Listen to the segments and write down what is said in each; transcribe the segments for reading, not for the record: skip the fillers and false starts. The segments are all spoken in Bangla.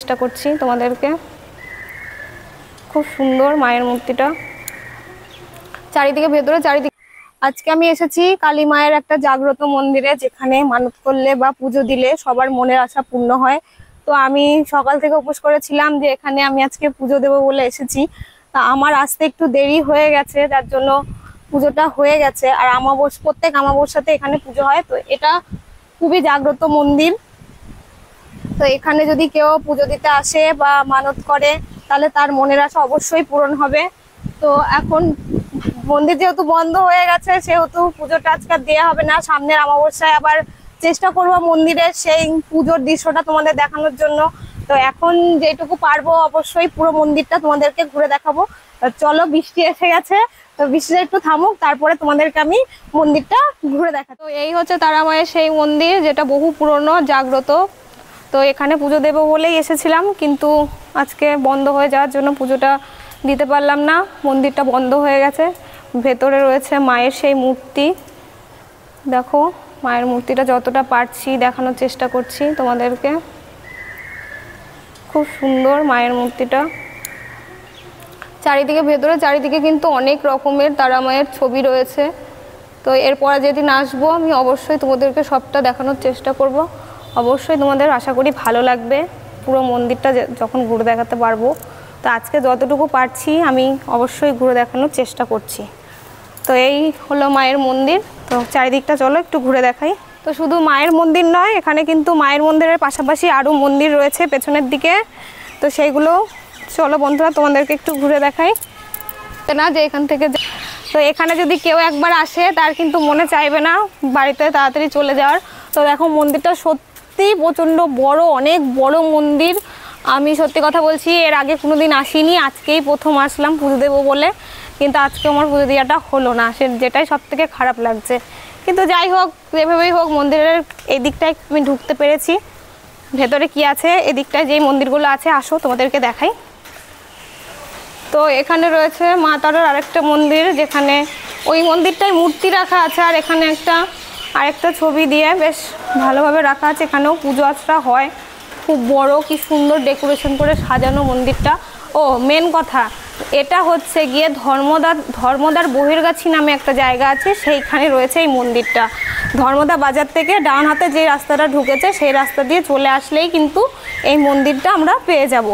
চেষ্টা করছি তোমাদেরকে। খুব সুন্দর মায়ের মূর্তিটা, চারিদিকে ভেতরে চারিদিকে। আজকে আমি এসেছি কালী মায়ের একটা জাগ্রত মন্দিরে, যেখানে মানত করলে বা পুজো দিলে সবার মনের আশা পূর্ণ হয়। তো আমি সকাল থেকে উপোস করেছিলাম যে এখানে আমি আজকে পুজো দেবো বলে এসেছি। তা আমার আসতে একটু দেরি হয়ে গেছে, যার জন্য পুজোটা হয়ে গেছে। আর প্রত্যেক অমাবস্যাতে এখানে পুজো হয়। তো এটা খুবই জাগ্রত মন্দির। তো এখানে যদি কেউ পুজো দিতে আসে বা মানত করে, তাহলে তার মনের আশা অবশ্যই পূরণ হবে। তো এখন মন্দির যেহেতু বন্ধ হয়ে গেছে, সেহেতু পুজোটা আজকে দেওয়া হবে না। সামনের অমাবস্যায় আবার চেষ্টা করব মন্দিরের সেই পুজোর দৃশ্যটা তোমাদের দেখানোর জন্য। তো এখন যেটুকু পারবো অবশ্যই পুরো মন্দিরটা তোমাদেরকে ঘুরে দেখাবো। চলো, বৃষ্টি এসে গেছে, তো বৃষ্টিটা একটু থামুক, তারপরে তোমাদেরকে আমি মন্দিরটা ঘুরে দেখাবো। তো এই হচ্ছে তারা মায়ের সেই মন্দির, যেটা বহু পুরনো জাগ্রত। তো এখানে পুজো দেবো বলেই এসেছিলাম, কিন্তু আজকে বন্ধ হয়ে যাওয়ার জন্য পুজোটা দিতে পারলাম না। মন্দিরটা বন্ধ হয়ে গেছে। ভেতরে রয়েছে মায়ের সেই মূর্তি। দেখো, মায়ের মূর্তিটা যতটা পারছি দেখানোর চেষ্টা করছি তোমাদেরকে। খুব সুন্দর মায়ের মূর্তিটা, চারিদিকে ভেতরে চারিদিকে কিন্তু অনেক রকমের তারা মায়ের ছবি রয়েছে। তো এরপরে যেদিন আসবো আমি অবশ্যই তোমাদেরকে সবটা দেখানোর চেষ্টা করব। অবশ্যই তোমাদের আশা করি ভালো লাগবে পুরো মন্দিরটা যখন ঘুরে দেখাতে পারবো। তো আজকে যতটুকু পারছি আমি অবশ্যই ঘুরে দেখানোর চেষ্টা করছি। তো এই হলো মায়ের মন্দির। তো চারিদিকটা চলো একটু ঘুরে দেখাই। তো শুধু মায়ের মন্দির নয়, এখানে কিন্তু মায়ের মন্দিরের পাশাপাশি আরও মন্দির রয়েছে পেছনের দিকে। তো সেইগুলো চলো বন্ধুরা তোমাদেরকে একটু ঘুরে দেখাই না, যে এখান থেকে। তো এখানে যদি কেউ একবার আসে, তার কিন্তু মনে চাইবে না বাড়িতে তাড়াতাড়ি চলে যাওয়ার। তো দেখো, মন্দিরটা সত্যি প্রচণ্ড বড়, অনেক বড় মন্দির। আমি সত্যি কথা বলছি, এর আগে কোনোদিন আসিনি, আজকেই প্রথম আসলাম পুজো দেবো বলে। কিন্তু আজকে আমার পুজো দেওয়াটা হলো না, যেটাই সব থেকে খারাপ লাগছে। কিন্তু যাই হোক, যেভাবেই হোক মন্দিরের এই দিকটায় আমি ঢুকতে পেরেছি। ভেতরে কি আছে এদিকটায় যেই মন্দিরগুলো আছে, আসো তোমাদেরকে দেখাই। তো এখানে রয়েছে মা তারার আরেকটা মন্দির, যেখানে ওই মন্দিরটায় মূর্তি রাখা আছে, আর এখানে আরেকটা ছবি দিয়ে বেশ ভালোভাবে রাখা আছে। এখানেও পুজো আর্চা হয়, খুব বড়, কি সুন্দর ডেকোরেশন করে সাজানো মন্দিরটা। ও মেন কথা, এটা হচ্ছে গিয়ে ধর্মদার বহির্গাছি নামে একটা জায়গা আছে, সেইখানে রয়েছে এই মন্দিরটা। ধর্মদা বাজার থেকে ডান হাতে যে রাস্তাটা ঢুকেছে, সেই রাস্তা দিয়ে চলে আসলেই কিন্তু এই মন্দিরটা আমরা পেয়ে যাব।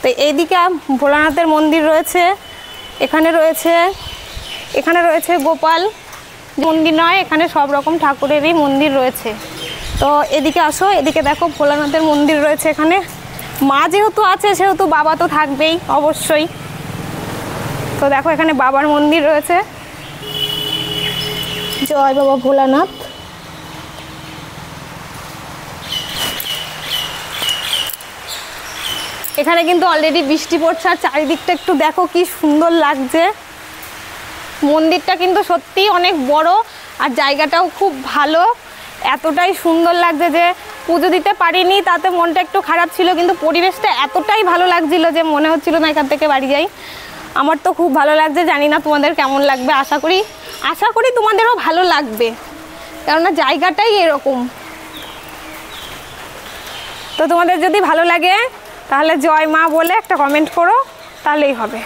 তো এইদিকে ভোলানাথের মন্দির রয়েছে, এখানে রয়েছে গোপাল মন্দির নয়, এখানে সব রকম ঠাকুরেরই মন্দির রয়েছে। তো এদিকে আসো, এদিকে দেখো ভোলানাথের মন্দির রয়েছে। এখানে মা যেহেতু আছে, সেহেতু বাবা তো থাকবেই অবশ্যই। তো দেখো, এখানে বাবার মন্দির রয়েছে। জয় বাবা ভোলানাথ। এখানে কিন্তু অলরেডি বৃষ্টি পড়ছে, আর চারিদিকটা একটু দেখো কি সুন্দর লাগছে। মন্দিরটা কিন্তু সত্যিই অনেক বড়, আর জায়গাটাও খুব ভালো। এতটাই সুন্দর লাগছে যে পুজো দিতে পারিনি, তাতে মনটা একটু খারাপ ছিল, কিন্তু পরিবেশটা এতটাই ভালো লাগছিল যে মনে হচ্ছিল না এখান থেকে বাড়ি যাই। আমার তো খুব ভালো লাগছে, জানি না তোমাদের কেমন লাগবে। আশা করি তোমাদেরও ভালো লাগবে, কেননা জায়গাটাই এরকম। তো তোমাদের যদি ভালো লাগে তাহলে জয় মা বলে একটা কমেন্ট করো, তাহলেই হবে।